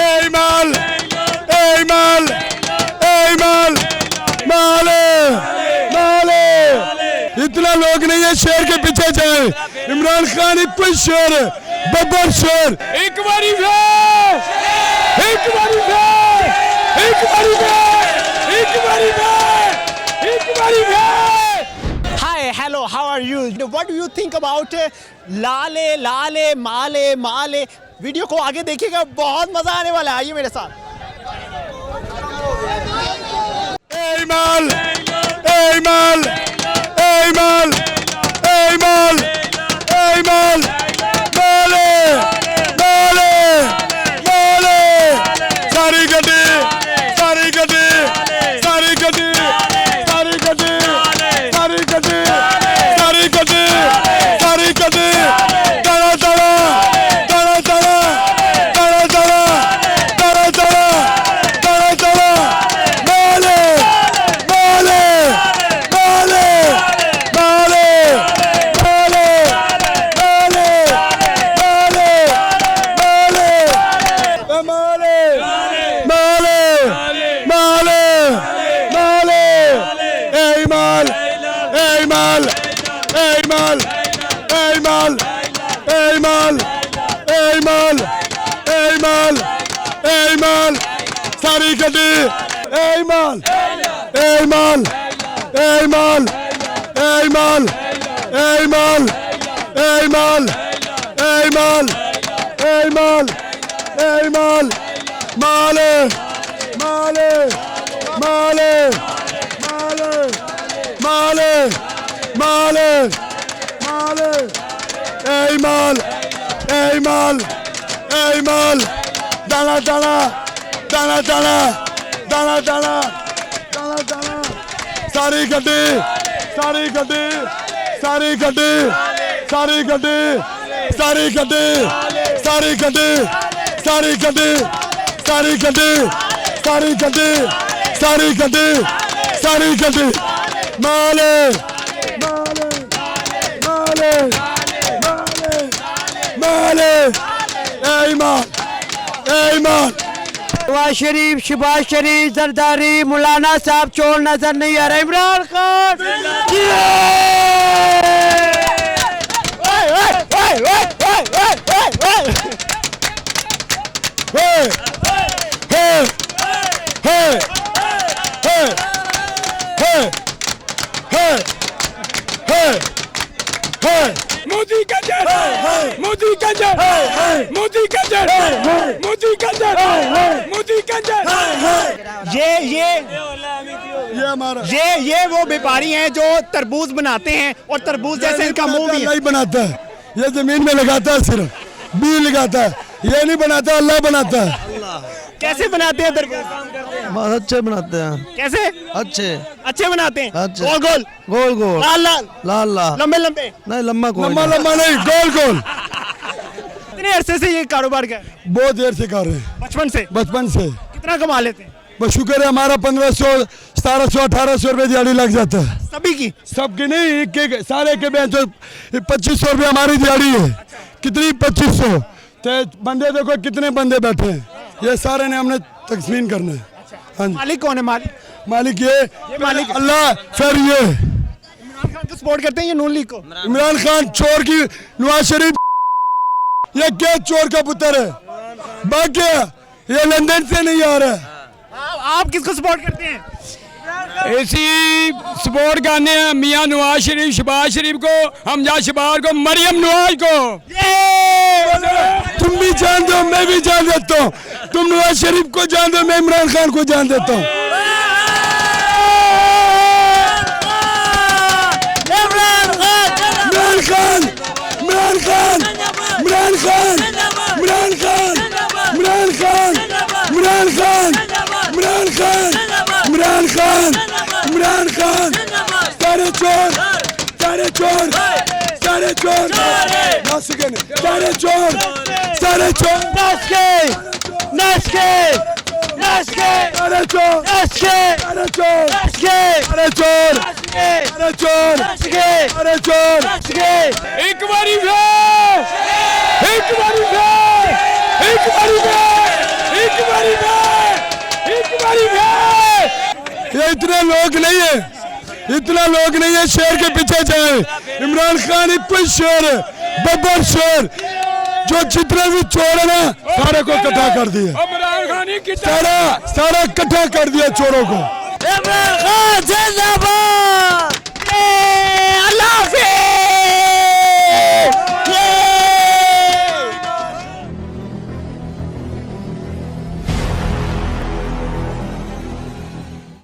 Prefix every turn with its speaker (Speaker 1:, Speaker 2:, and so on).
Speaker 1: Eymal, Eymal, Eymal, माले माले इतना लोग नहीं है शेर के पीछे जाए। इमरान खान एक कोई शेर है, बब्बर शेर। एक बारी फिर, एक बारी फिर, एक बारी फिर, एक बारी फिर, एक बारी फिर।
Speaker 2: Hi, hello, how are you? What do you think about लाले लाले माले माले? वीडियो को आगे देखिएगा, बहुत मजा आने वाला है। आइए मेरे साथ।
Speaker 1: Eymal, Eymal, Eymal, Eymal, Eymal, माले माले माले सारी गड्डी सारी गड्डी सारी गड्डी सारी गड्डी सारी गड्डी सारी गड्डी सारी गड्डी तड़ा तड़ा तड़ा तड़ा तड़ा तड़ा तड़ा तड़ा तड़ा तड़ा माले माले माले माले माले Eymal, Eymal, Eymal, Eymal, Eymal, Eymal, सारी गड्डी Eymal, Eymal, Eymal, Eymal, Eymal, Eymal, Eymal, Eymal, Eymal, माले माले माले माले माले माले माले Eymal, Eymal, Eymal, dana dana dana dana dana dana dana dana सारी गड्डी सारी गड्डी सारी गड्डी सारी गड्डी सारी गड्डी सारी गड्डी सारी गड्डी सारी गड्डी सारी गड्डी सारी गड्डी सारी गड्डी माले माले माले माले माले Eymal, Eymal,
Speaker 3: नवाज शरीफ, शहबाज शरीफ, जरदारी, मौलाना साहब चोर नजर नहीं आ रहा। इमरान खान
Speaker 1: मोदी का जय मोदी का जय मोदी का जय मोदी का जय मोदी का जय ये हमारा
Speaker 2: ये वो व्यापारी हैं जो तरबूज बनाते हैं और तरबूज जैसे इनका मुंह भी है।
Speaker 1: नहीं बनाता है, ये जमीन में लगाता है, सिर्फ बीज लगाता है, ये नहीं बनाता, अल्लाह बनाता है।
Speaker 2: कैसे बनाते हैं तरबूज?
Speaker 3: बहुत अच्छे बनाते हैं।
Speaker 2: कैसे?
Speaker 3: अच्छे
Speaker 2: अच्छे बनाते हैं।
Speaker 3: अच्छे।
Speaker 2: गोल गोल
Speaker 3: गोल गोल
Speaker 2: लाल लाल
Speaker 3: लाल लाल
Speaker 2: लंबे लंबे
Speaker 3: नहीं लम्बा कोई
Speaker 1: लम्बा
Speaker 3: नहीं।
Speaker 1: लम्बा नहीं, गोल गोल।
Speaker 2: कितने अरसे से ये कारोबार का है?
Speaker 1: बहुत देर से कर रहे हैं,
Speaker 2: बचपन से।
Speaker 1: बचपन से।
Speaker 2: कितना कमा लेते हैं?
Speaker 1: बस शुक्र है हमारा 1500 1700 1800 रुपये दिहाड़ी लग जाता है।
Speaker 2: सभी की?
Speaker 1: सबके नहीं, एक एक सारे के बेंच 2500 रुपये हमारी दिहाड़ी है। कितनी 2500? तो बंदे देखो कितने बंदे बैठे हैं, ये सारे ने हमने तकसीम करना है। हाँ जी।
Speaker 2: मालिक कौन है? मालिक
Speaker 1: मालिक ये
Speaker 2: मालिक
Speaker 1: अल्लाह, फिर ये
Speaker 2: इमरान खान को सपोर्ट करते हैं या नून लीग को?
Speaker 1: इमरान खान चोर की, नवाज शरीफ ये क्या चोर का पुत्र है, बाकी ये लंदन से नहीं आ रहा है।
Speaker 2: आप किसको सपोर्ट करते हैं?
Speaker 4: ऐसी सपोर्ट करने हैं मियाँ नवाज शरीफ, शहबाज शरीफ को, हमजा शहबाज को, मरियम नवाज को।
Speaker 1: तुम भी जान दो, मैं भी जान देता हूँ। तुम नवाज शरीफ को जान दो, मैं इमरान खान को जान देता हूँ। इमरान खान, इमरान खान, इमरान खान, इमरान खान, इमरान खान, इमरान खान, इमरान खान, इमरान खान, इमरान खान, सारे चोर, सारे चोर, सारे चोर, सारे चोर, सारे चोर,
Speaker 3: नस्के नस्के नस्के
Speaker 1: सारे चोर,
Speaker 3: नस्के
Speaker 1: सारे चोर,
Speaker 3: नस्के
Speaker 1: सारे चोर, सारे चोर,
Speaker 3: नस्के
Speaker 1: सारे चोर।
Speaker 3: नस्के
Speaker 4: एक बारी फिर, एक बारी फिर, एक बारी फिर, एक
Speaker 1: इतना लोग नहीं है, इतना लोग नहीं है शेर के पीछे जाए। इमरान खान एक कोई शेर है, बब्बर शेर, जो जितने भी चोर है ना सारे को इकट्ठा कर दिया।
Speaker 4: इमरान खान ही
Speaker 1: सारा इकट्ठा कर दिया चोरों को।
Speaker 3: इमरान खान जिंदाबाद।